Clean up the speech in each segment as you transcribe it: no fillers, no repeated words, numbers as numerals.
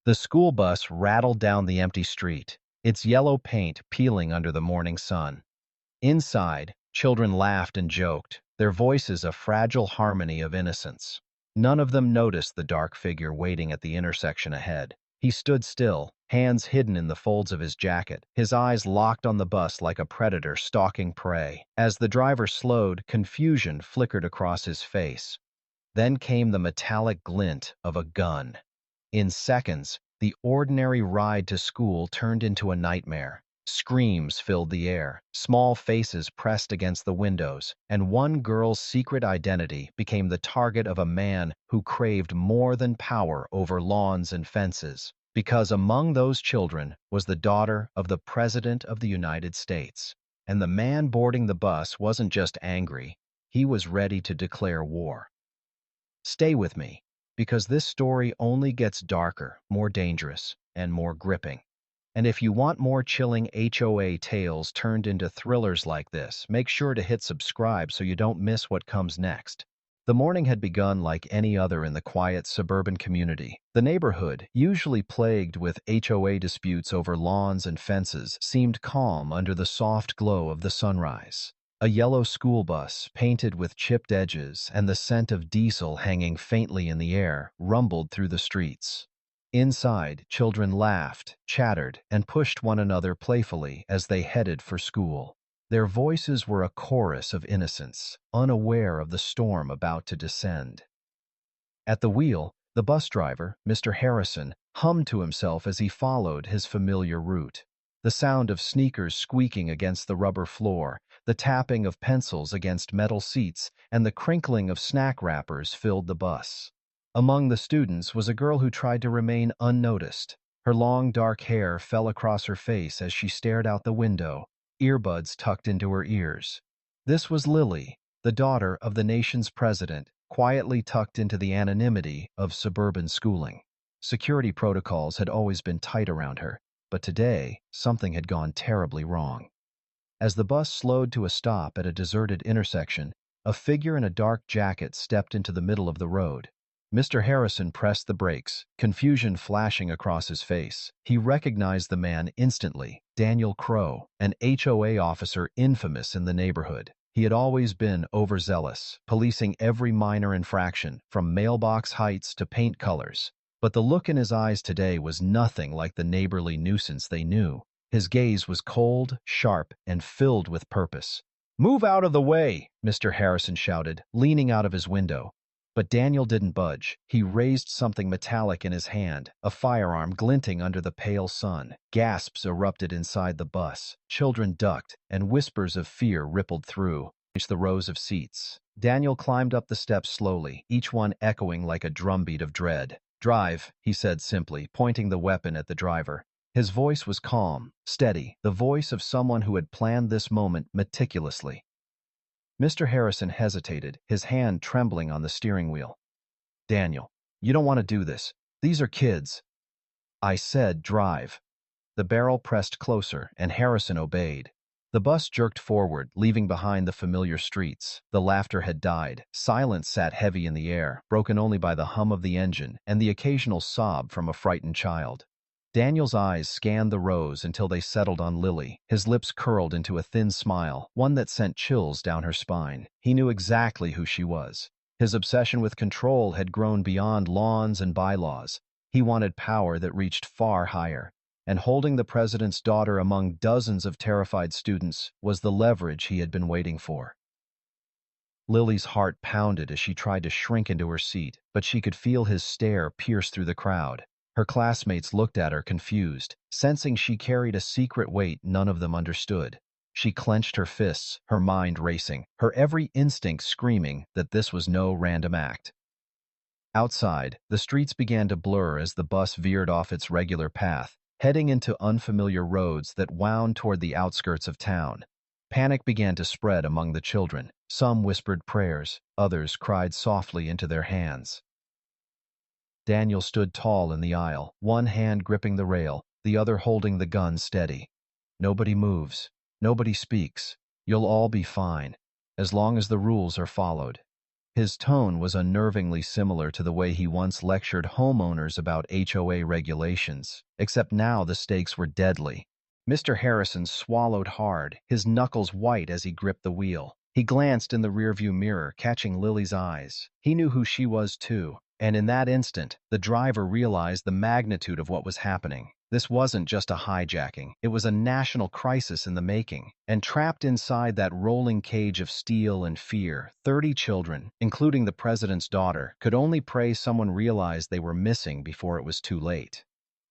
The school bus rattled down the empty street, its yellow paint peeling under the morning sun. Inside, children laughed and joked, their voices a fragile harmony of innocence. None of them noticed the dark figure waiting at the intersection ahead. He stood still, hands hidden in the folds of his jacket, his eyes locked on the bus like a predator stalking prey. As the driver slowed, confusion flickered across his face. Then came the metallic glint of a gun. In seconds, the ordinary ride to school turned into a nightmare. Screams filled the air, small faces pressed against the windows, and one girl's secret identity became the target of a man who craved more than power over lawns and fences, because among those children was the daughter of the President of the United States. And the man boarding the bus wasn't just angry, he was ready to declare war. Stay with me, because this story only gets darker, more dangerous, and more gripping. And if you want more chilling HOA tales turned into thrillers like this, make sure to hit subscribe so you don't miss what comes next. The morning had begun like any other in the quiet suburban community. The neighborhood, usually plagued with HOA disputes over lawns and fences, seemed calm under the soft glow of the sunrise. A yellow school bus, painted with chipped edges and the scent of diesel hanging faintly in the air, rumbled through the streets. Inside, children laughed, chattered, and pushed one another playfully as they headed for school. Their voices were a chorus of innocence, unaware of the storm about to descend. At the wheel, the bus driver, Mr. Harrison, hummed to himself as he followed his familiar route. The sound of sneakers squeaking against the rubber floor, the tapping of pencils against metal seats, and the crinkling of snack wrappers filled the bus. Among the students was a girl who tried to remain unnoticed. Her long, dark hair fell across her face as she stared out the window, earbuds tucked into her ears. This was Lily, the daughter of the nation's president, quietly tucked into the anonymity of suburban schooling. Security protocols had always been tight around her, but today, something had gone terribly wrong. As the bus slowed to a stop at a deserted intersection, a figure in a dark jacket stepped into the middle of the road. Mr. Harrison pressed the brakes, confusion flashing across his face. He recognized the man instantly, Daniel Crow, an HOA officer infamous in the neighborhood. He had always been overzealous, policing every minor infraction, from mailbox heights to paint colors. But the look in his eyes today was nothing like the neighborly nuisance they knew. His gaze was cold, sharp, and filled with purpose. "Move out of the way!" Mr. Harrison shouted, leaning out of his window. But Daniel didn't budge. He raised something metallic in his hand, a firearm glinting under the pale sun. Gasps erupted inside the bus. Children ducked, and whispers of fear rippled through the rows of seats. Daniel climbed up the steps slowly, each one echoing like a drumbeat of dread. "Drive," he said simply, pointing the weapon at the driver. His voice was calm, steady, the voice of someone who had planned this moment meticulously. Mr. Harrison hesitated, his hand trembling on the steering wheel. "Daniel, you don't want to do this. These are kids." "I said drive." The barrel pressed closer, and Harrison obeyed. The bus jerked forward, leaving behind the familiar streets. The laughter had died. Silence sat heavy in the air, broken only by the hum of the engine and the occasional sob from a frightened child. Daniel's eyes scanned the rows until they settled on Lily. His lips curled into a thin smile, one that sent chills down her spine. He knew exactly who she was. His obsession with control had grown beyond lawns and bylaws. He wanted power that reached far higher, and holding the president's daughter among dozens of terrified students was the leverage he had been waiting for. Lily's heart pounded as she tried to shrink into her seat, but she could feel his stare pierce through the crowd. Her classmates looked at her confused, sensing she carried a secret weight none of them understood. She clenched her fists, her mind racing, her every instinct screaming that this was no random act. Outside, the streets began to blur as the bus veered off its regular path, heading into unfamiliar roads that wound toward the outskirts of town. Panic began to spread among the children. Some whispered prayers, others cried softly into their hands. Daniel stood tall in the aisle, one hand gripping the rail, the other holding the gun steady. "Nobody moves. Nobody speaks. You'll all be fine, as long as the rules are followed." His tone was unnervingly similar to the way he once lectured homeowners about HOA regulations, except now the stakes were deadly. Mr. Harrison swallowed hard, his knuckles white as he gripped the wheel. He glanced in the rearview mirror, catching Lily's eyes. He knew who she was too, and in that instant, the driver realized the magnitude of what was happening. This wasn't just a hijacking, it was a national crisis in the making. And trapped inside that rolling cage of steel and fear, 30 children, including the president's daughter, could only pray someone realized they were missing before it was too late.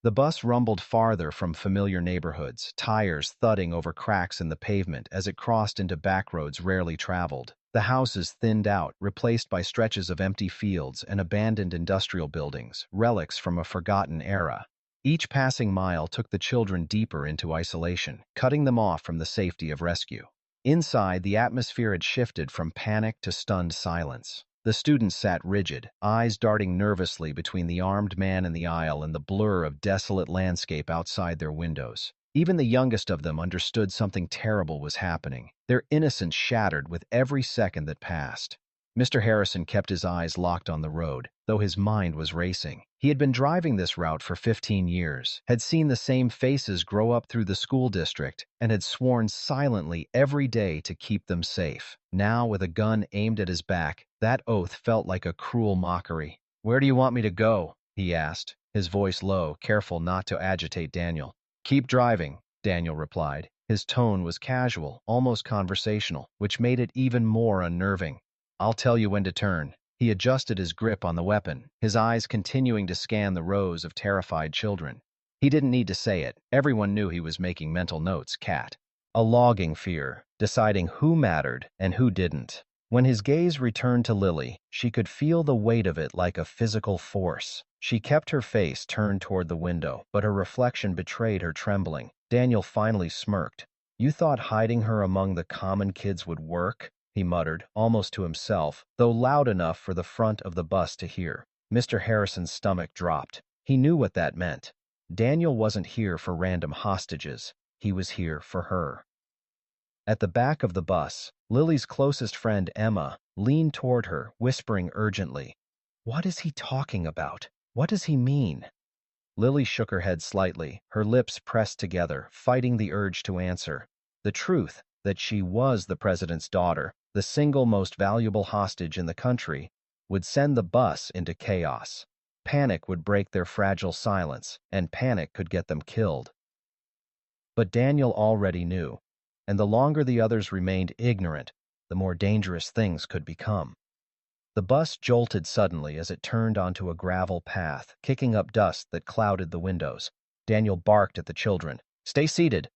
The bus rumbled farther from familiar neighborhoods, tires thudding over cracks in the pavement as it crossed into backroads rarely traveled. The houses thinned out, replaced by stretches of empty fields and abandoned industrial buildings, relics from a forgotten era. Each passing mile took the children deeper into isolation, cutting them off from the safety of rescue. Inside, the atmosphere had shifted from panic to stunned silence. The students sat rigid, eyes darting nervously between the armed man in the aisle and the blur of desolate landscape outside their windows. Even the youngest of them understood something terrible was happening, their innocence shattered with every second that passed. Mr. Harrison kept his eyes locked on the road, though his mind was racing. He had been driving this route for 15 years, had seen the same faces grow up through the school district, and had sworn silently every day to keep them safe. Now, with a gun aimed at his back, that oath felt like a cruel mockery. "Where do you want me to go?" he asked, his voice low, careful not to agitate Daniel. "Keep driving," Daniel replied. His tone was casual, almost conversational, which made it even more unnerving. "I'll tell you when to turn." He adjusted his grip on the weapon, his eyes continuing to scan the rows of terrified children. He didn't need to say it. Everyone knew he was making mental notes, cat. A logging fear, deciding who mattered and who didn't. When his gaze returned to Lily, she could feel the weight of it like a physical force. She kept her face turned toward the window, but her reflection betrayed her trembling. Daniel finally smirked. "You thought hiding her among the common kids would work?" he muttered, almost to himself, though loud enough for the front of the bus to hear. Mr. Harrison's stomach dropped. He knew what that meant. Daniel wasn't here for random hostages. He was here for her. At the back of the bus, Lily's closest friend, Emma, leaned toward her, whispering urgently, "What is he talking about? What does he mean?" Lily shook her head slightly, her lips pressed together, fighting the urge to answer. The truth, that she was the president's daughter, the single most valuable hostage in the country, would send the bus into chaos. Panic would break their fragile silence, and panic could get them killed. But Daniel already knew, and the longer the others remained ignorant, the more dangerous things could become. The bus jolted suddenly as it turned onto a gravel path, kicking up dust that clouded the windows. Daniel barked at the children. "Stay seated."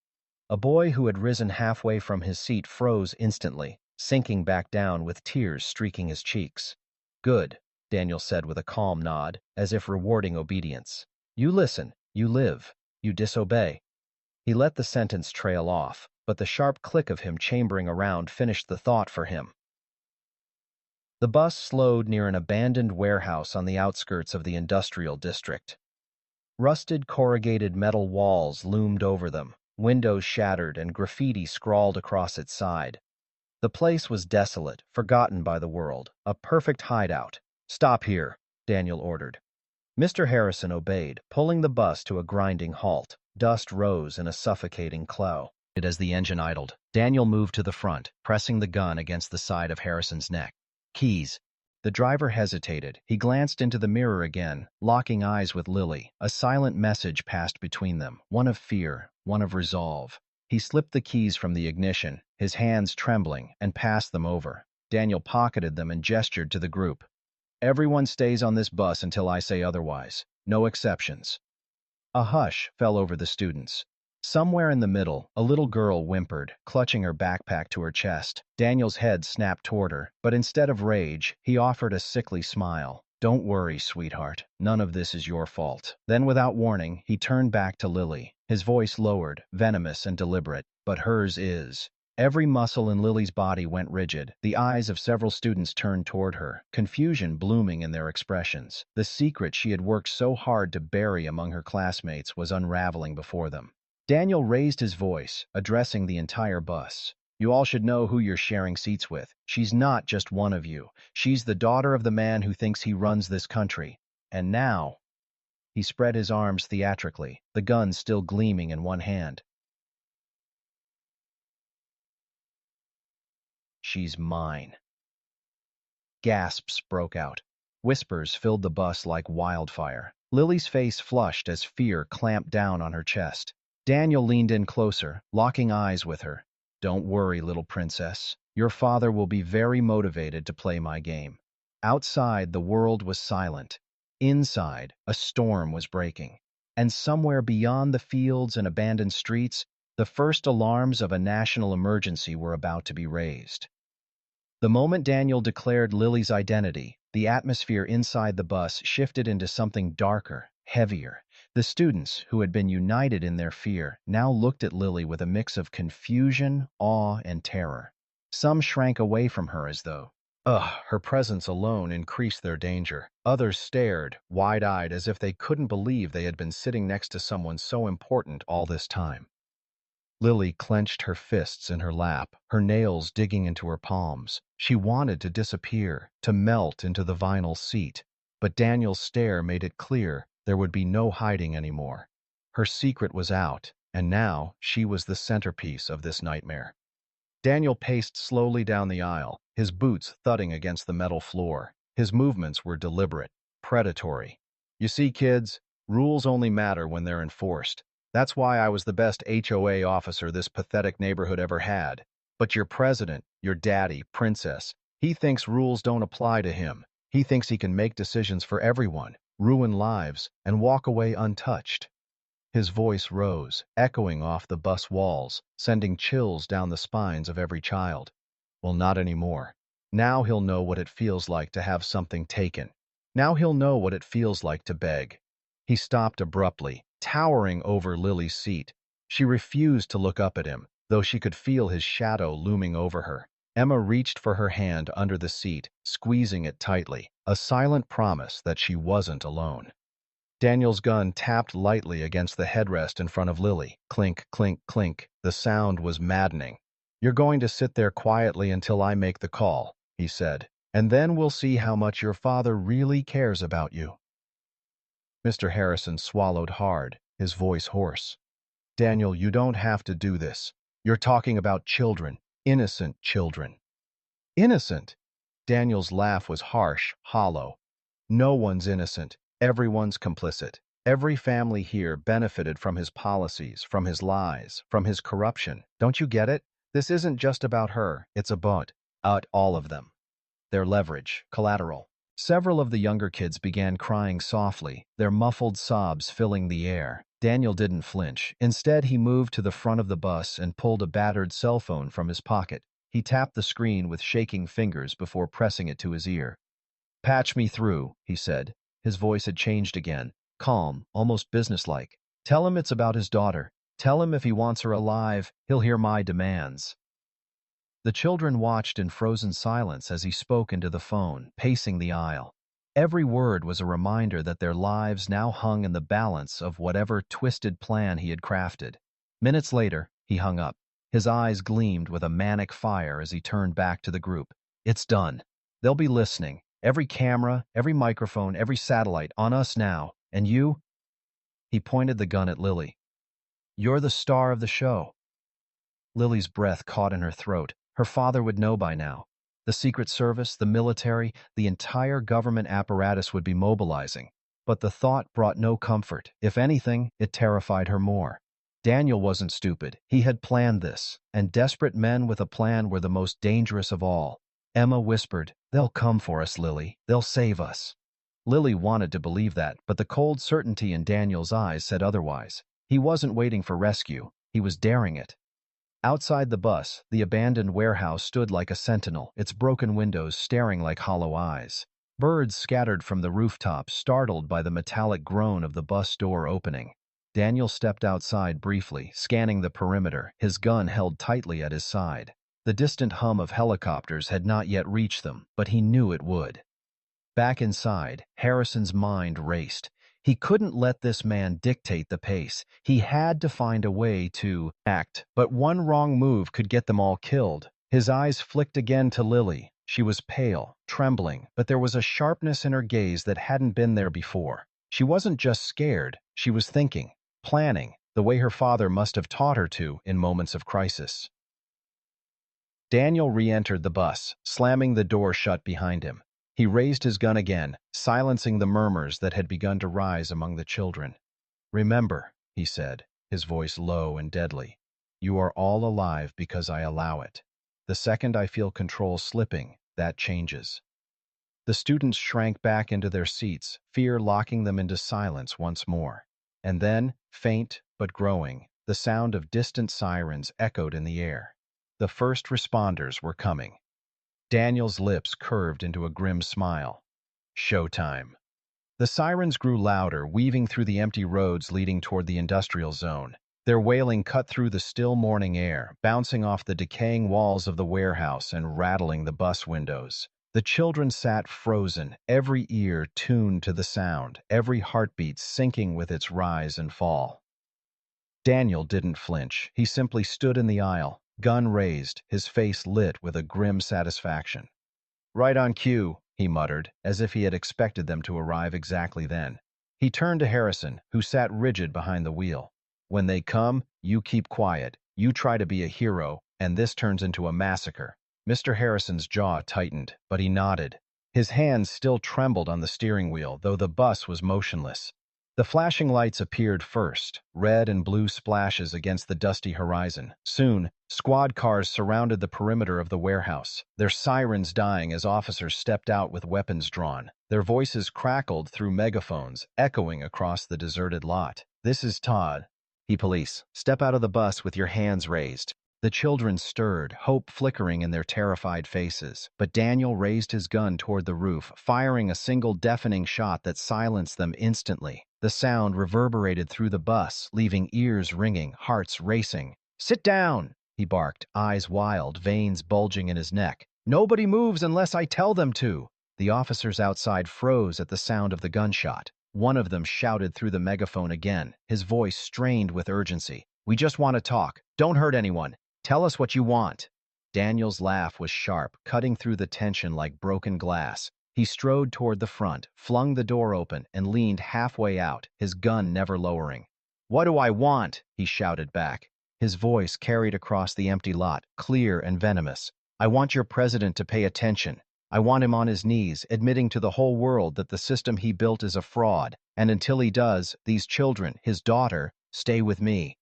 A boy who had risen halfway from his seat froze instantly, sinking back down with tears streaking his cheeks. "Good," Daniel said with a calm nod, as if rewarding obedience. "You listen, you live, you disobey." He let the sentence trail off, but the sharp click of him chambering around finished the thought for him. The bus slowed near an abandoned warehouse on the outskirts of the industrial district. Rusted corrugated metal walls loomed over them, windows shattered and graffiti scrawled across its side. The place was desolate, forgotten by the world, a perfect hideout. "Stop here," Daniel ordered. Mr. Harrison obeyed, pulling the bus to a grinding halt. Dust rose in a suffocating cloud. As the engine idled, Daniel moved to the front, pressing the gun against the side of Harrison's neck. "Keys." The driver hesitated. He glanced into the mirror again, locking eyes with Lily. A silent message passed between them, one of fear, one of resolve. He slipped the keys from the ignition, his hands trembling, and passed them over. Daniel pocketed them and gestured to the group. "Everyone stays on this bus until I say otherwise. No exceptions." A hush fell over the students. Somewhere in the middle, a little girl whimpered, clutching her backpack to her chest. Daniel's head snapped toward her, but instead of rage, he offered a sickly smile. "Don't worry, sweetheart. None of this is your fault." Then, without warning, he turned back to Lily, his voice lowered, venomous and deliberate. "But hers is." Every muscle in Lily's body went rigid. The eyes of several students turned toward her, confusion blooming in their expressions. The secret she had worked so hard to bury among her classmates was unraveling before them. Daniel raised his voice, addressing the entire bus. You all should know who you're sharing seats with. She's not just one of you. She's the daughter of the man who thinks he runs this country. And now, he spread his arms theatrically, the gun still gleaming in one hand. She's mine. Gasps broke out. Whispers filled the bus like wildfire. Lily's face flushed as fear clamped down on her chest. Daniel leaned in closer, locking eyes with her. Don't worry, little princess. Your father will be very motivated to play my game. Outside, the world was silent. Inside, a storm was breaking. And somewhere beyond the fields and abandoned streets, the first alarms of a national emergency were about to be raised. The moment Daniel declared Lily's identity, the atmosphere inside the bus shifted into something darker, heavier. The students, who had been united in their fear, now looked at Lily with a mix of confusion, awe, and terror. Some shrank away from her as though, her presence alone increased their danger. Others stared, wide-eyed, as if they couldn't believe they had been sitting next to someone so important all this time. Lily clenched her fists in her lap, her nails digging into her palms. She wanted to disappear, to melt into the vinyl seat. But Daniel's stare made it clear there would be no hiding anymore. Her secret was out, and now she was the centerpiece of this nightmare. Daniel paced slowly down the aisle, his boots thudding against the metal floor. His movements were deliberate, predatory. You see, kids, rules only matter when they're enforced. That's why I was the best HOA officer this pathetic neighborhood ever had. But your president, your daddy, princess, he thinks rules don't apply to him. He thinks he can make decisions for everyone, ruin lives, and walk away untouched. His voice rose, echoing off the bus walls, sending chills down the spines of every child. Well, not anymore. Now he'll know what it feels like to have something taken. Now he'll know what it feels like to beg. He stopped abruptly, towering over Lily's seat. She refused to look up at him, though she could feel his shadow looming over her. Emma reached for her hand under the seat, squeezing it tightly, a silent promise that she wasn't alone. Daniel's gun tapped lightly against the headrest in front of Lily. Clink, clink, clink. The sound was maddening. You're going to sit there quietly until I make the call, he said, and then we'll see how much your father really cares about you. Mr. Harrison swallowed hard, his voice hoarse. Daniel, you don't have to do this. You're talking about children, innocent children. Innocent? Daniel's laugh was harsh, hollow. No one's innocent. Everyone's complicit. Every family here benefited from his policies, from his lies, from his corruption. Don't you get it? This isn't just about her. It's about all of them. Their leverage, collateral. Several of the younger kids began crying softly, their muffled sobs filling the air. Daniel didn't flinch. Instead, he moved to the front of the bus and pulled a battered cell phone from his pocket. He tapped the screen with shaking fingers before pressing it to his ear. Patch me through, he said. His voice had changed again, calm, almost businesslike. Tell him it's about his daughter. Tell him if he wants her alive, he'll hear my demands. The children watched in frozen silence as he spoke into the phone, pacing the aisle. Every word was a reminder that their lives now hung in the balance of whatever twisted plan he had crafted. Minutes later, he hung up. His eyes gleamed with a manic fire as he turned back to the group. It's done. They'll be listening. Every camera, every microphone, every satellite on us now. And you? He pointed the gun at Lily. You're the star of the show. Lily's breath caught in her throat. Her father would know by now. The Secret Service, the military, the entire government apparatus would be mobilizing. But the thought brought no comfort. If anything, it terrified her more. Daniel wasn't stupid. He had planned this, and desperate men with a plan were the most dangerous of all. Emma whispered, "They'll come for us, Lily. They'll save us." Lily wanted to believe that, but the cold certainty in Daniel's eyes said otherwise. He wasn't waiting for rescue. He was daring it. Outside the bus, the abandoned warehouse stood like a sentinel, its broken windows staring like hollow eyes. Birds scattered from the rooftops, startled by the metallic groan of the bus door opening. Daniel stepped outside briefly, scanning the perimeter, his gun held tightly at his side. The distant hum of helicopters had not yet reached them, but he knew it would. Back inside, Harrison's mind raced. He couldn't let this man dictate the pace. He had to find a way to act, but one wrong move could get them all killed. His eyes flicked again to Lily. She was pale, trembling, but there was a sharpness in her gaze that hadn't been there before. She wasn't just scared, she was thinking, planning, the way her father must have taught her to in moments of crisis. Daniel re-entered the bus, slamming the door shut behind him. He raised his gun again, silencing the murmurs that had begun to rise among the children. "Remember," he said, his voice low and deadly, "you are all alive because I allow it. The second I feel control slipping, that changes." The students shrank back into their seats, fear locking them into silence once more. And then, faint but growing, the sound of distant sirens echoed in the air. The first responders were coming. Daniel's lips curved into a grim smile. Showtime. The sirens grew louder, weaving through the empty roads leading toward the industrial zone. Their wailing cut through the still morning air, bouncing off the decaying walls of the warehouse and rattling the bus windows. The children sat frozen, every ear tuned to the sound, every heartbeat syncing with its rise and fall. Daniel didn't flinch. He simply stood in the aisle, gun raised, his face lit with a grim satisfaction. "Right on cue," he muttered, as if he had expected them to arrive exactly then. He turned to Harrison, who sat rigid behind the wheel. "When they come, you keep quiet. You try to be a hero, and this turns into a massacre." Mr. Harrison's jaw tightened, but he nodded. His hands still trembled on the steering wheel, though the bus was motionless. The flashing lights appeared first, red and blue splashes against the dusty horizon. Soon, squad cars surrounded the perimeter of the warehouse, their sirens dying as officers stepped out with weapons drawn. Their voices crackled through megaphones, echoing across the deserted lot. "This is Todd." Police, step out of the bus with your hands raised." The children stirred, hope flickering in their terrified faces. But Daniel raised his gun toward the roof, firing a single deafening shot that silenced them instantly. The sound reverberated through the bus, leaving ears ringing, hearts racing. "Sit down!" he barked, eyes wild, veins bulging in his neck. "Nobody moves unless I tell them to." The officers outside froze at the sound of the gunshot. One of them shouted through the megaphone again, his voice strained with urgency. "We just want to talk. Don't hurt anyone. Tell us what you want." Daniel's laugh was sharp, cutting through the tension like broken glass. He strode toward the front, flung the door open, and leaned halfway out, his gun never lowering. "What do I want?" he shouted back. His voice carried across the empty lot, clear and venomous. "I want your president to pay attention. I want him on his knees, admitting to the whole world that the system he built is a fraud. And until he does, these children, his daughter, stay with me."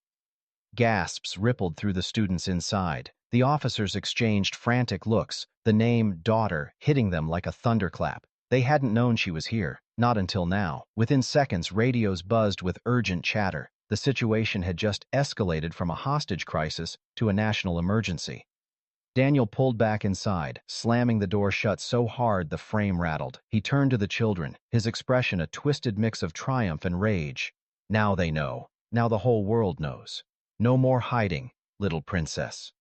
Gasps rippled through the students inside. The officers exchanged frantic looks, the name daughter hitting them like a thunderclap. They hadn't known she was here, not until now. Within seconds, radios buzzed with urgent chatter. The situation had just escalated from a hostage crisis to a national emergency. Daniel pulled back inside, slamming the door shut so hard the frame rattled. He turned to the children, his expression a twisted mix of triumph and rage. "Now they know. Now the whole world knows. No more hiding, little princess."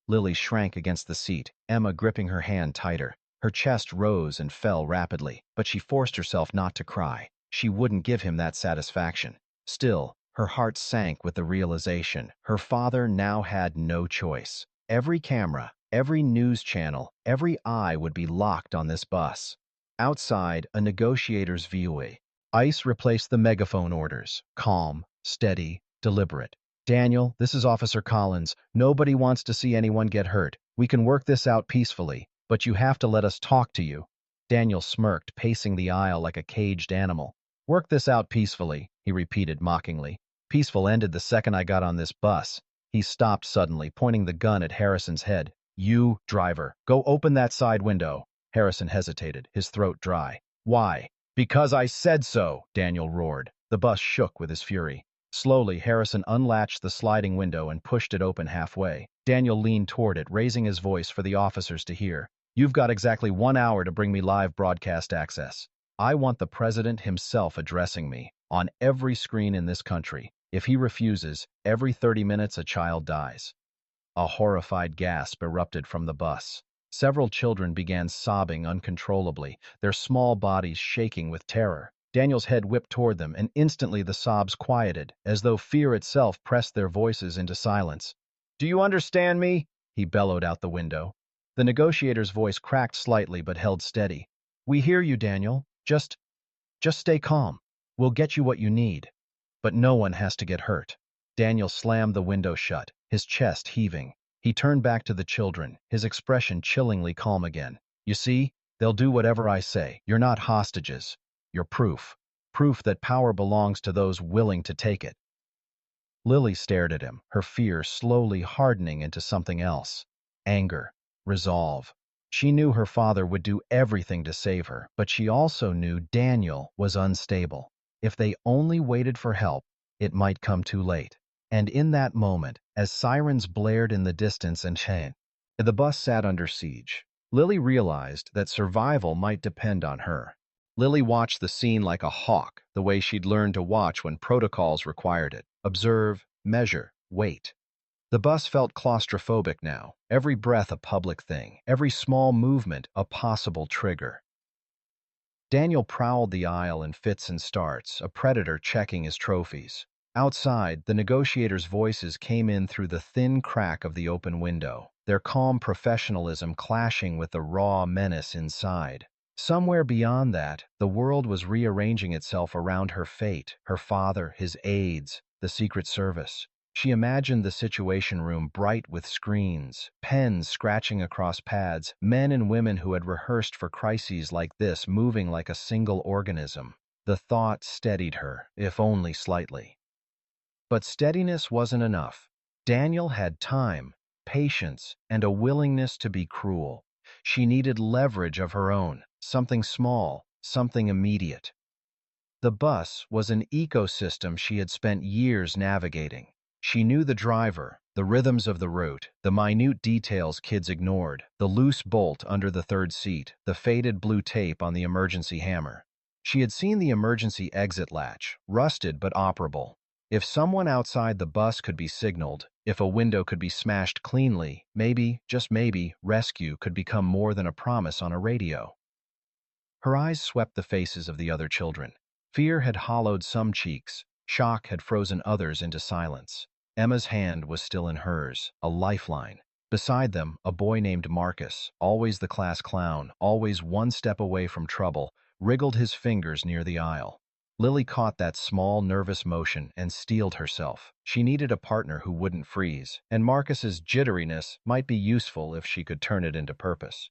Lily shrank against the seat, Emma gripping her hand tighter. Her chest rose and fell rapidly, but she forced herself not to cry. She wouldn't give him that satisfaction. Still, her heart sank with the realization her father now had no choice. Every camera, every news channel, every eye would be locked on this bus. Outside, a negotiator's view. ICE replaced the megaphone orders, calm, steady, deliberate. "Daniel, this is Officer Collins. Nobody wants to see anyone get hurt. We can work this out peacefully, but you have to let us talk to you." Daniel smirked, pacing the aisle like a caged animal. "Work this out peacefully," he repeated mockingly. "Peaceful ended the second I got on this bus." He stopped suddenly, pointing the gun at Harrison's head. "You, driver, go open that side window." Harrison hesitated, his throat dry. "Why?" "Because I said so," Daniel roared. The bus shook with his fury. Slowly, Harrison unlatched the sliding window and pushed it open halfway. Daniel leaned toward it, raising his voice for the officers to hear. "You've got exactly 1 hour to bring me live broadcast access. I want the president himself addressing me, on every screen in this country. If he refuses, every 30 minutes a child dies." A horrified gasp erupted from the bus. Several children began sobbing uncontrollably, their small bodies shaking with terror. Daniel's head whipped toward them, and instantly the sobs quieted, as though fear itself pressed their voices into silence. "Do you understand me?" he bellowed out the window. The negotiator's voice cracked slightly but held steady. "We hear you, Daniel. Just stay calm. We'll get you what you need. But no one has to get hurt." Daniel slammed the window shut, his chest heaving. He turned back to the children, his expression chillingly calm again. "You see, they'll do whatever I say. You're not hostages. You're proof. Proof that power belongs to those willing to take it." Lily stared at him, her fear slowly hardening into something else. Anger, resolve. She knew her father would do everything to save her, but she also knew Daniel was unstable. If they only waited for help, it might come too late. And in that moment, as sirens blared in the distance and the bus sat under siege, Lily realized that survival might depend on her. Lily watched the scene like a hawk, the way she'd learned to watch when protocols required it. Observe, measure, wait. The bus felt claustrophobic now, every breath a public thing, every small movement a possible trigger. Daniel prowled the aisle in fits and starts, a predator checking his trophies. Outside, the negotiators' voices came in through the thin crack of the open window, their calm professionalism clashing with the raw menace inside. Somewhere beyond that, the world was rearranging itself around her fate, her father, his aides, the Secret Service. She imagined the Situation Room bright with screens, pens scratching across pads, men and women who had rehearsed for crises like this moving like a single organism. The thought steadied her, if only slightly. But steadiness wasn't enough. Daniel had time, patience, and a willingness to be cruel. She needed leverage of her own, something small, something immediate. The bus was an ecosystem she had spent years navigating. She knew the driver, the rhythms of the route, the minute details kids ignored, the loose bolt under the third seat, the faded blue tape on the emergency hammer. She had seen the emergency exit latch, rusted but operable. If someone outside the bus could be signaled, if a window could be smashed cleanly, maybe, just maybe, rescue could become more than a promise on a radio. Her eyes swept the faces of the other children. Fear had hollowed some cheeks, shock had frozen others into silence. Emma's hand was still in hers, a lifeline. Beside them, a boy named Marcus, always the class clown, always one step away from trouble, wriggled his fingers near the aisle. Lily caught that small, nervous motion and steeled herself. She needed a partner who wouldn't freeze, and Marcus's jitteriness might be useful if she could turn it into purpose.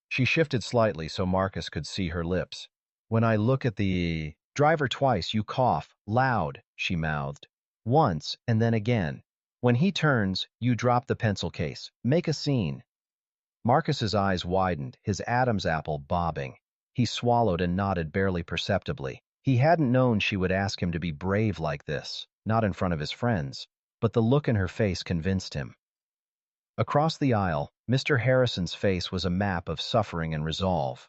She shifted slightly so Marcus could see her lips. "When I look at the driver twice, you cough, loud," she mouthed. "Once, and then again. When he turns, you drop the pencil case. Make a scene." Marcus's eyes widened, his Adam's apple bobbing. He swallowed and nodded barely perceptibly. He hadn't known she would ask him to be brave like this, not in front of his friends, but the look in her face convinced him. Across the aisle, Mr. Harrison's face was a map of suffering and resolve.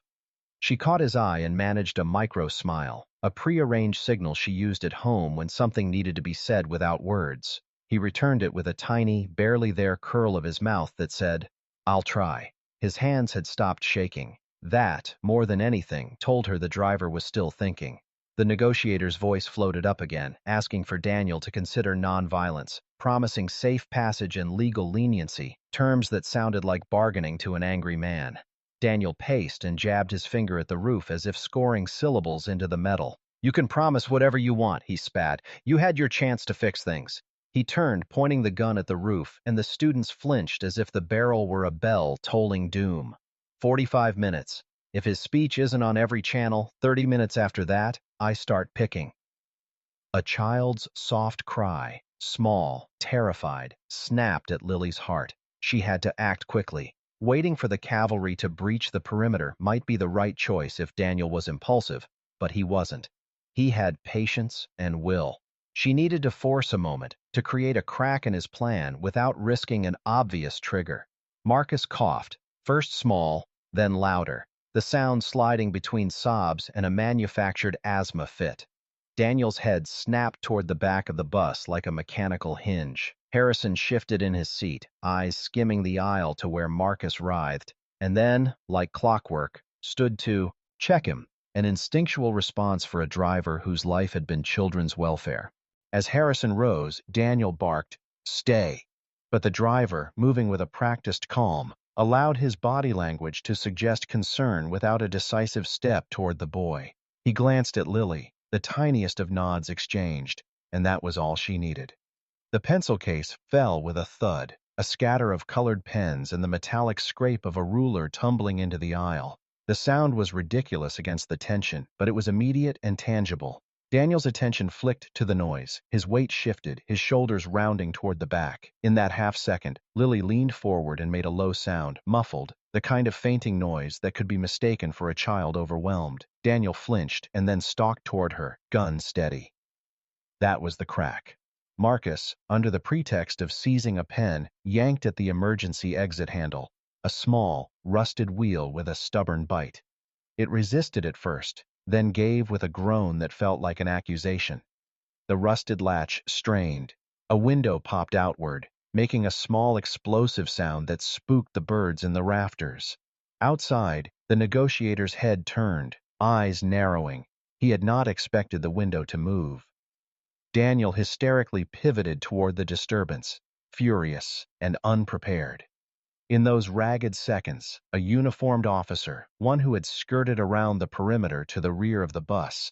She caught his eye and managed a micro-smile, a prearranged signal she used at home when something needed to be said without words. He returned it with a tiny, barely there curl of his mouth that said, "I'll try." His hands had stopped shaking. That, more than anything, told her the driver was still thinking. The negotiator's voice floated up again, asking for Daniel to consider nonviolence, promising safe passage and legal leniency, terms that sounded like bargaining to an angry man. Daniel paced and jabbed his finger at the roof as if scoring syllables into the metal. "You can promise whatever you want," he spat. "You had your chance to fix things." He turned, pointing the gun at the roof, and the students flinched as if the barrel were a bell tolling doom. 45 minutes. If his speech isn't on every channel, 30 minutes after that, I start picking. A child's soft cry, small, terrified, snapped at Lily's heart. She had to act quickly. Waiting for the cavalry to breach the perimeter might be the right choice if Daniel was impulsive, but he wasn't. He had patience and will. She needed to force a moment, to create a crack in his plan without risking an obvious trigger. Marcus coughed, first small, then louder, the sound sliding between sobs and a manufactured asthma fit. Daniel's head snapped toward the back of the bus like a mechanical hinge. Harrison shifted in his seat, eyes skimming the aisle to where Marcus writhed, and then, like clockwork, stood to check him an instinctual response for a driver whose life had been children's welfare. As Harrison rose, Daniel barked, "Stay." But the driver, moving with a practiced calm, allowed his body language to suggest concern without a decisive step toward the boy. He glanced at Lily, the tiniest of nods exchanged, and that was all she needed. The pencil case fell with a thud, a scatter of colored pens and the metallic scrape of a ruler tumbling into the aisle. The sound was ridiculous against the tension, but it was immediate and tangible. Daniel's attention flicked to the noise. His weight shifted, his shoulders rounding toward the back. In that half-second, Lily leaned forward and made a low sound, muffled, the kind of fainting noise that could be mistaken for a child overwhelmed. Daniel flinched and then stalked toward her, gun steady. That was the crack. Marcus, under the pretext of seizing a pen, yanked at the emergency exit handle, a small, rusted wheel with a stubborn bite. It resisted at first, then gave with a groan that felt like an accusation. The rusted latch strained. A window popped outward, making a small explosive sound that spooked the birds in the rafters. Outside, the negotiator's head turned, eyes narrowing. He had not expected the window to move. Daniel hysterically pivoted toward the disturbance, furious and unprepared. In those ragged seconds, a uniformed officer, one who had skirted around the perimeter to the rear of the bus,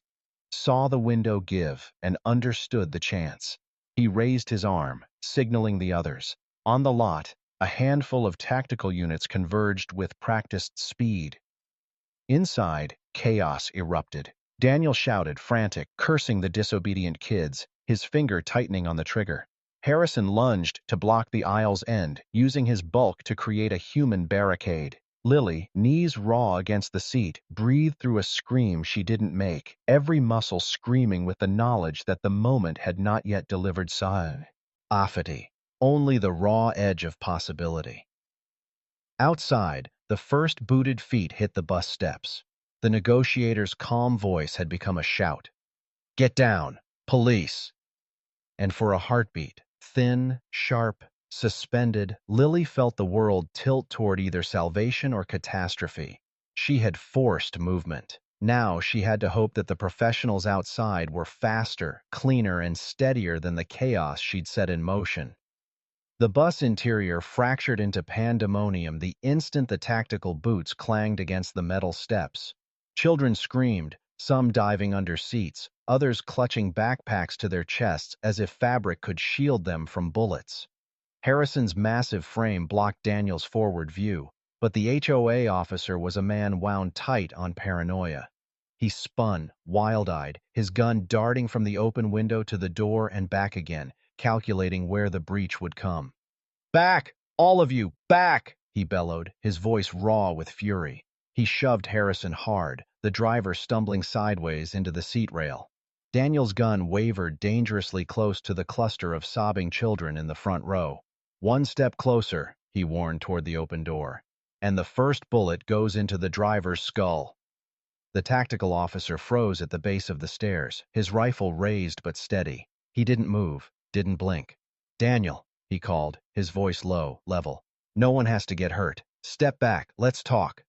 saw the window give and understood the chance. He raised his arm, signaling the others. On the lot, a handful of tactical units converged with practiced speed. Inside, chaos erupted. Daniel shouted, frantic, cursing the disobedient kids, his finger tightening on the trigger. Harrison lunged to block the aisle's end, using his bulk to create a human barricade. Lily, knees raw against the seat, breathed through a scream she didn't make, every muscle screaming with the knowledge that the moment had not yet delivered safety, only the raw edge of possibility. Outside, the first booted feet hit the bus steps. The negotiator's calm voice had become a shout. "Get down! Police!" And for a heartbeat, thin, sharp, suspended, Lily felt the world tilt toward either salvation or catastrophe. She had forced movement. Now she had to hope that the professionals outside were faster, cleaner, and steadier than the chaos she'd set in motion. The bus interior fractured into pandemonium the instant the tactical boots clanged against the metal steps. Children screamed, some diving under seats, others clutching backpacks to their chests as if fabric could shield them from bullets. Harrison's massive frame blocked Daniel's forward view, but the HOA officer was a man wound tight on paranoia. He spun, wild-eyed, his gun darting from the open window to the door and back again, calculating where the breach would come. "Back! All of you! Back!" he bellowed, his voice raw with fury. He shoved Harrison hard, the driver stumbling sideways into the seat rail. Daniel's gun wavered dangerously close to the cluster of sobbing children in the front row. "One step closer," he warned toward the open door, "and the first bullet goes into the driver's skull." The tactical officer froze at the base of the stairs, his rifle raised but steady. He didn't move, didn't blink. "Daniel," he called, his voice low, level. "No one has to get hurt. Step back, let's talk."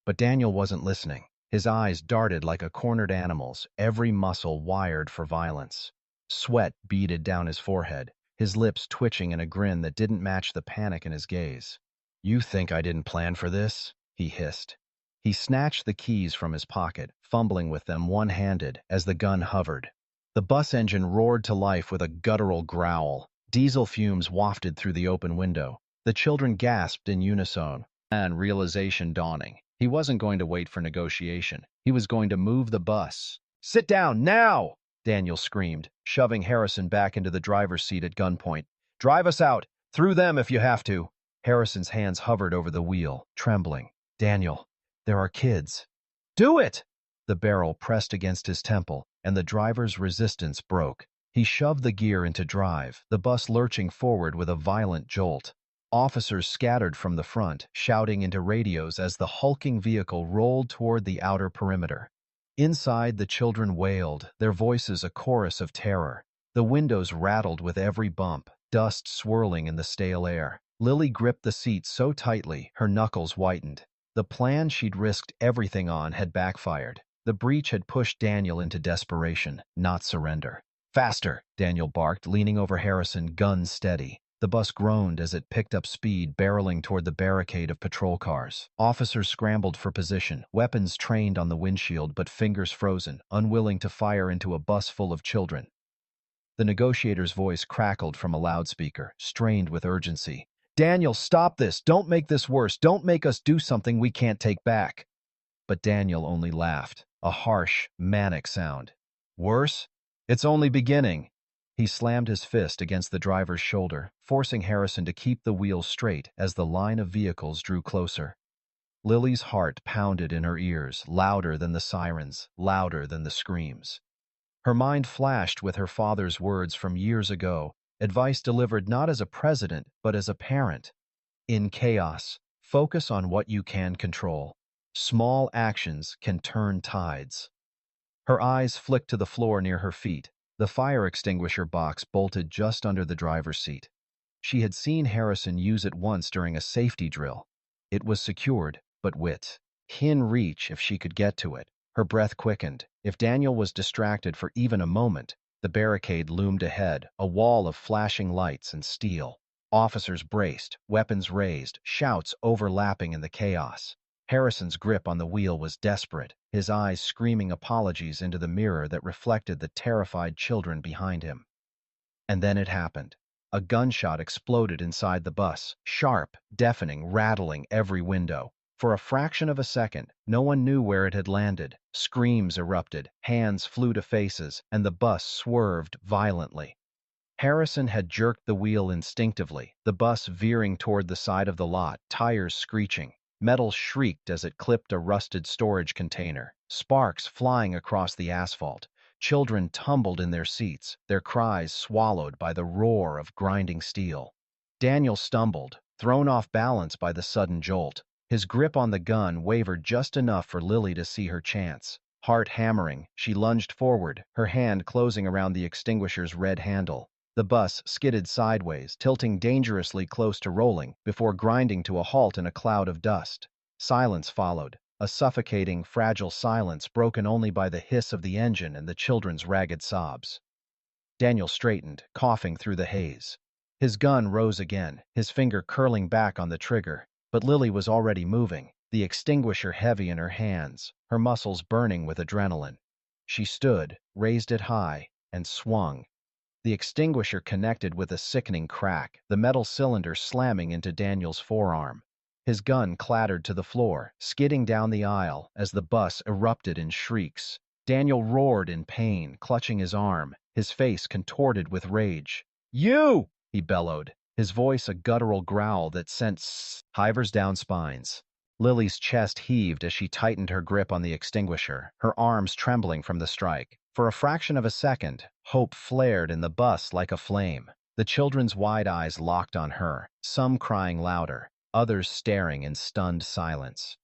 But Daniel wasn't listening. His eyes darted like a cornered animal's, every muscle wired for violence. Sweat beaded down his forehead, his lips twitching in a grin that didn't match the panic in his gaze. "You think I didn't plan for this?" he hissed. He snatched the keys from his pocket, fumbling with them one-handed as the gun hovered. The bus engine roared to life with a guttural growl. Diesel fumes wafted through the open window. The children gasped in unison, and realization dawning. He wasn't going to wait for negotiation. He was going to move the bus. "Sit down, now!" Daniel screamed, shoving Harrison back into the driver's seat at gunpoint. "Drive us out! Through them if you have to!" Harrison's hands hovered over the wheel, trembling. "Daniel, there are kids." "Do it!" The barrel pressed against his temple, and the driver's resistance broke. He shoved the gear into drive, the bus lurching forward with a violent jolt. Officers scattered from the front, shouting into radios as the hulking vehicle rolled toward the outer perimeter. Inside, the children wailed, their voices a chorus of terror. The windows rattled with every bump, dust swirling in the stale air. Lily gripped the seat so tightly, her knuckles whitened. The plan she'd risked everything on had backfired. The breach had pushed Daniel into desperation, not surrender. Faster, Daniel barked, leaning over Harrison, gun steady. The bus groaned as it picked up speed, barreling toward the barricade of patrol cars. Officers scrambled for position, weapons trained on the windshield but fingers frozen, unwilling to fire into a bus full of children. The negotiator's voice crackled from a loudspeaker, strained with urgency. Daniel, stop this! Don't make this worse! Don't make us do something we can't take back! But Daniel only laughed, a harsh, manic sound. Worse? It's only beginning. He slammed his fist against the driver's shoulder, forcing Harrison to keep the wheel straight as the line of vehicles drew closer. Lily's heart pounded in her ears, louder than the sirens, louder than the screams. Her mind flashed with her father's words from years ago, advice delivered not as a president, but as a parent. In chaos, focus on what you can control. Small actions can turn tides. Her eyes flicked to the floor near her feet, the fire extinguisher box bolted just under the driver's seat. She had seen Harrison use it once during a safety drill. It was secured, but within reach if she could get to it. Her breath quickened. If Daniel was distracted for even a moment, the barricade loomed ahead, a wall of flashing lights and steel. Officers braced, weapons raised, shouts overlapping in the chaos. Harrison's grip on the wheel was desperate, his eyes screaming apologies into the mirror that reflected the terrified children behind him. And then it happened. A gunshot exploded inside the bus, sharp, deafening, rattling every window. For a fraction of a second, no one knew where it had landed. Screams erupted, hands flew to faces, and the bus swerved violently. Harrison had jerked the wheel instinctively, the bus veering toward the side of the lot, tires screeching. Metal shrieked as it clipped a rusted storage container, sparks flying across the asphalt. Children tumbled in their seats, their cries swallowed by the roar of grinding steel. Daniel stumbled, thrown off balance by the sudden jolt. His grip on the gun wavered just enough for Lily to see her chance. Heart hammering, she lunged forward, her hand closing around the extinguisher's red handle. The bus skidded sideways, tilting dangerously close to rolling, before grinding to a halt in a cloud of dust. Silence followed, a suffocating, fragile silence broken only by the hiss of the engine and the children's ragged sobs. Daniel straightened, coughing through the haze. His gun rose again, his finger curling back on the trigger. But Lily was already moving, the extinguisher heavy in her hands, her muscles burning with adrenaline. She stood, raised it high, and swung. The extinguisher connected with a sickening crack, the metal cylinder slamming into Daniel's forearm. His gun clattered to the floor, skidding down the aisle as the bus erupted in shrieks. Daniel roared in pain, clutching his arm, his face contorted with rage. "You!" he bellowed, his voice a guttural growl that sent shivers down spines. Lily's chest heaved as she tightened her grip on the extinguisher, her arms trembling from the strike. For a fraction of a second, hope flared in the bus like a flame. The children's wide eyes locked on her, some crying louder, others staring in stunned silence.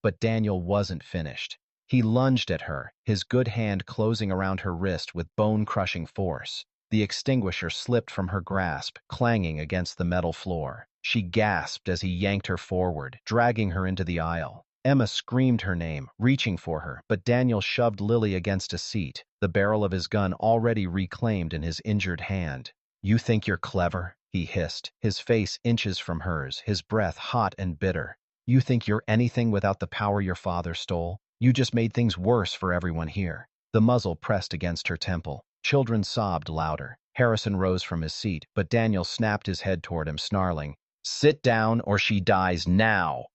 But Daniel wasn't finished. He lunged at her, his good hand closing around her wrist with bone-crushing force. The extinguisher slipped from her grasp, clanging against the metal floor. She gasped as he yanked her forward, dragging her into the aisle. Emma screamed her name, reaching for her, but Daniel shoved Lily against a seat, the barrel of his gun already reclaimed in his injured hand. "You think you're clever?" he hissed, his face inches from hers, his breath hot and bitter. "You think you're anything without the power your father stole? You just made things worse for everyone here." The muzzle pressed against her temple. Children sobbed louder. Harrison rose from his seat, but Daniel snapped his head toward him, snarling, "Sit down or she dies now!"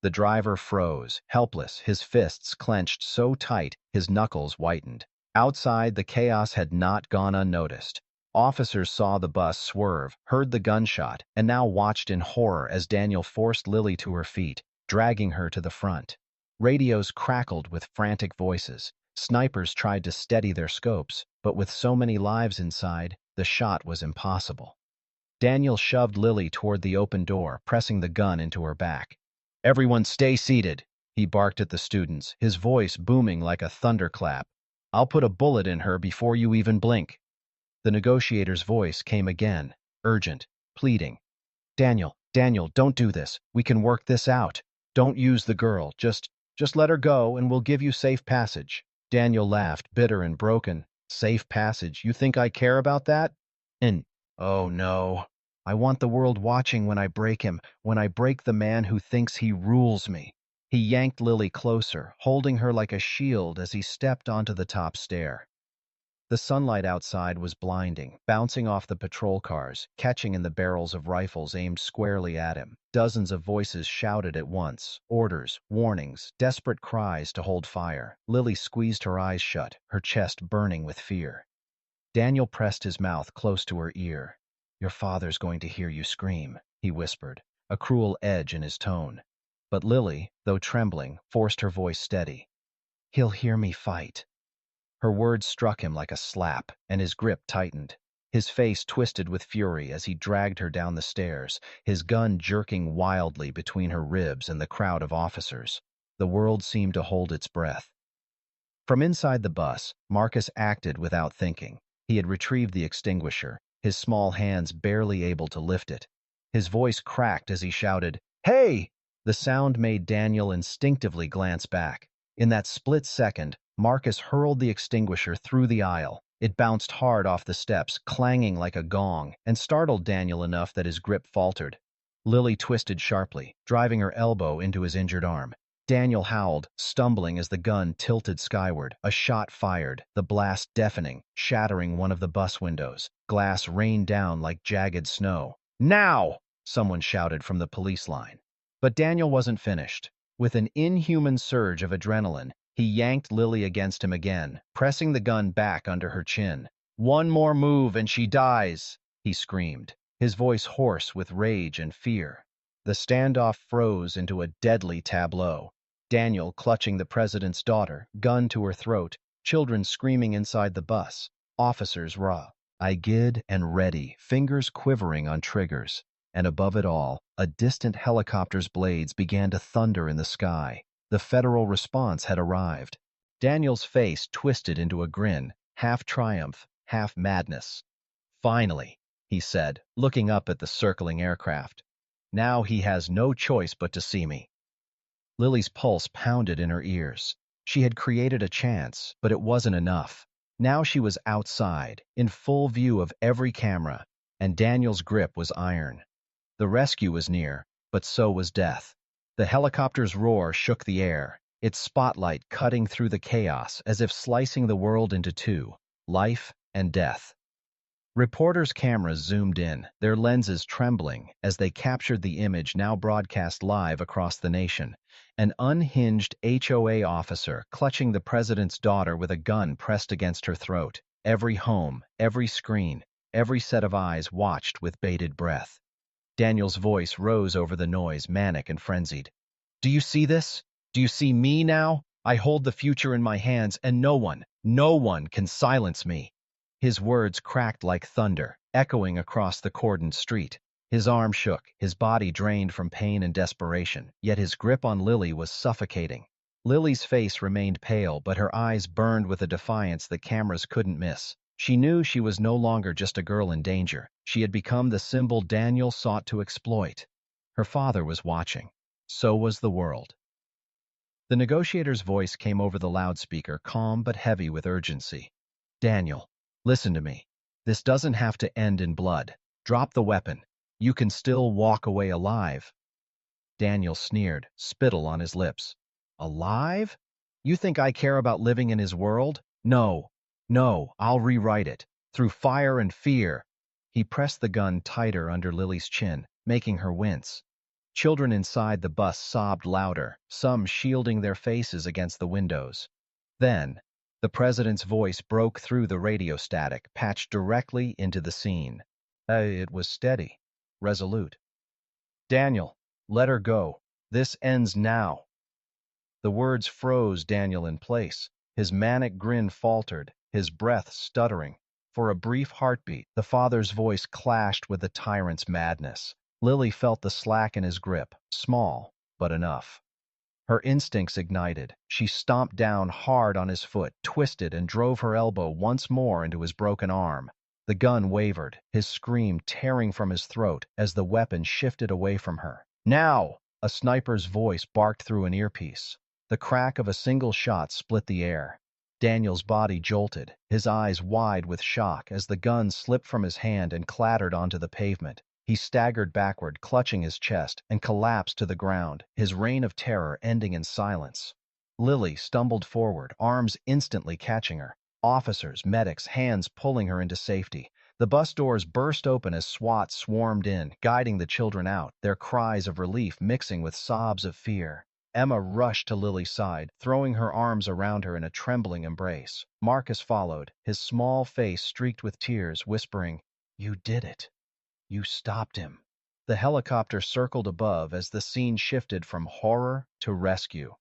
The driver froze, helpless, his fists clenched so tight his knuckles whitened. Outside, the chaos had not gone unnoticed. Officers saw the bus swerve, heard the gunshot, and now watched in horror as Daniel forced Lily to her feet, dragging her to the front. Radios crackled with frantic voices. Snipers tried to steady their scopes, but with so many lives inside, the shot was impossible. Daniel shoved Lily toward the open door, pressing the gun into her back. "Everyone stay seated," he barked at the students, his voice booming like a thunderclap. "I'll put a bullet in her before you even blink." The negotiator's voice came again, urgent, pleading. Daniel, don't do this. We can work this out. Don't use the girl. Just Just let her go and we'll give you safe passage. Daniel laughed, bitter and broken. Safe passage? You think I care about that? And, oh no. I want the world watching when I break him, when I break the man who thinks he rules me. He yanked Lily closer, holding her like a shield as he stepped onto the top stair. The sunlight outside was blinding, bouncing off the patrol cars, catching in the barrels of rifles aimed squarely at him. Dozens of voices shouted at once, orders, warnings, desperate cries to hold fire. Lily squeezed her eyes shut, her chest burning with fear. Daniel pressed his mouth close to her ear. Your father's going to hear you scream, he whispered, a cruel edge in his tone. But Lily, though trembling, forced her voice steady. He'll hear me fight. Her words struck him like a slap, and his grip tightened. His face twisted with fury as he dragged her down the stairs, his gun jerking wildly between her ribs and the crowd of officers. The world seemed to hold its breath. From inside the bus, Marcus acted without thinking. He had retrieved the extinguisher, his small hands barely able to lift it. His voice cracked as he shouted, "Hey!" The sound made Daniel instinctively glance back. In that split second, Marcus hurled the extinguisher through the aisle. It bounced hard off the steps, clanging like a gong, and startled Daniel enough that his grip faltered. Lily twisted sharply, driving her elbow into his injured arm. Daniel howled, stumbling as the gun tilted skyward. A shot fired, the blast deafening, shattering one of the bus windows. Glass rained down like jagged snow. "Now!" someone shouted from the police line. But Daniel wasn't finished. With an inhuman surge of adrenaline, he yanked Lily against him again, pressing the gun back under her chin. "One more move and she dies," he screamed, his voice hoarse with rage and fear. The standoff froze into a deadly tableau. Daniel clutching the president's daughter, gun to her throat, children screaming inside the bus, officers rigid and ready, fingers quivering on triggers. And above it all, a distant helicopter's blades began to thunder in the sky. The federal response had arrived. Daniel's face twisted into a grin, half triumph, half madness. "Finally," he said, looking up at the circling aircraft. "Now he has no choice but to see me." Lily's pulse pounded in her ears. She had created a chance, but it wasn't enough. Now she was outside, in full view of every camera, and Daniel's grip was iron. The rescue was near, but so was death. The helicopter's roar shook the air, its spotlight cutting through the chaos as if slicing the world into two, life and death. Reporters' cameras zoomed in, their lenses trembling as they captured the image now broadcast live across the nation. An unhinged HOA officer clutching the president's daughter with a gun pressed against her throat. Every home, every screen, every set of eyes watched with bated breath. Daniel's voice rose over the noise, manic and frenzied. "Do you see this? Do you see me now? I hold the future in my hands, and no one can silence me." His words cracked like thunder, echoing across the cordoned street. His arm shook, his body drained from pain and desperation, yet his grip on Lily was suffocating. Lily's face remained pale, but her eyes burned with a defiance the cameras couldn't miss. She knew she was no longer just a girl in danger. She had become the symbol Daniel sought to exploit. Her father was watching. So was the world. The negotiator's voice came over the loudspeaker, calm but heavy with urgency. "Daniel, listen to me. This doesn't have to end in blood. Drop the weapon. You can still walk away alive." Daniel sneered, spittle on his lips. "Alive? You think I care about living in his world? No, I'll rewrite it. Through fire and fear." He pressed the gun tighter under Lily's chin, making her wince. Children inside the bus sobbed louder, some shielding their faces against the windows. Then, the president's voice broke through the radio static, patched directly into the scene. It was steady, resolute. "Daniel, let her go. This ends now." The words froze Daniel in place. His manic grin faltered, his breath stuttering. For a brief heartbeat, the father's voice clashed with the tyrant's madness. Lily felt the slack in his grip, small, but enough. Her instincts ignited. She stomped down hard on his foot, twisted, and drove her elbow once more into his broken arm. The gun wavered, his scream tearing from his throat as the weapon shifted away from her. "Now!" A sniper's voice barked through an earpiece. The crack of a single shot split the air. Daniel's body jolted, his eyes wide with shock as the gun slipped from his hand and clattered onto the pavement. He staggered backward, clutching his chest, and collapsed to the ground, his reign of terror ending in silence. Lily stumbled forward, arms instantly catching her. Officers, medics, hands pulling her into safety. The bus doors burst open as SWAT swarmed in, guiding the children out, their cries of relief mixing with sobs of fear. Emma rushed to Lily's side, throwing her arms around her in a trembling embrace. Marcus followed, his small face streaked with tears, whispering, "You did it. You stopped him." The helicopter circled above as the scene shifted from horror to rescue.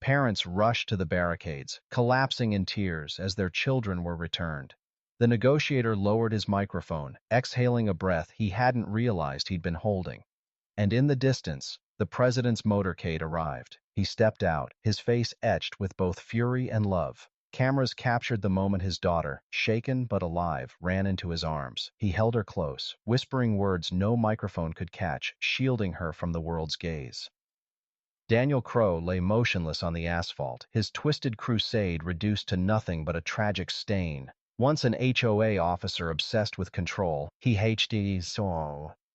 Parents rushed to the barricades, collapsing in tears as their children were returned. The negotiator lowered his microphone, exhaling a breath he hadn't realized he'd been holding. And in the distance, the president's motorcade arrived. He stepped out, his face etched with both fury and love. Cameras captured the moment his daughter, shaken but alive, ran into his arms. He held her close, whispering words no microphone could catch, shielding her from the world's gaze. Daniel Crow lay motionless on the asphalt, his twisted crusade reduced to nothing but a tragic stain. Once an HOA officer obsessed with control,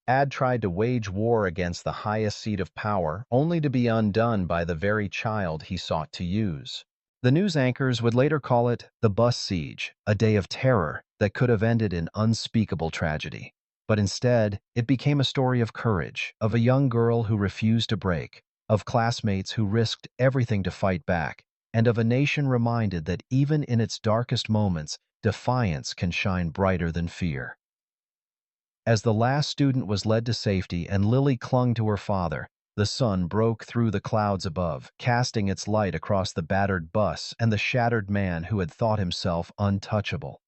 Ad tried to wage war against the highest seat of power, only to be undone by the very child he sought to use. The news anchors would later call it the bus siege, a day of terror that could have ended in unspeakable tragedy. But instead, it became a story of courage, of a young girl who refused to break, of classmates who risked everything to fight back, and of a nation reminded that even in its darkest moments, defiance can shine brighter than fear. As the last student was led to safety and Lily clung to her father, the sun broke through the clouds above, casting its light across the battered bus and the shattered man who had thought himself untouchable.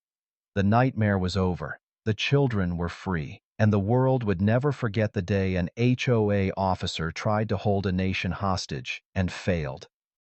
The nightmare was over, the children were free, and the world would never forget the day an HOA officer tried to hold a nation hostage and failed.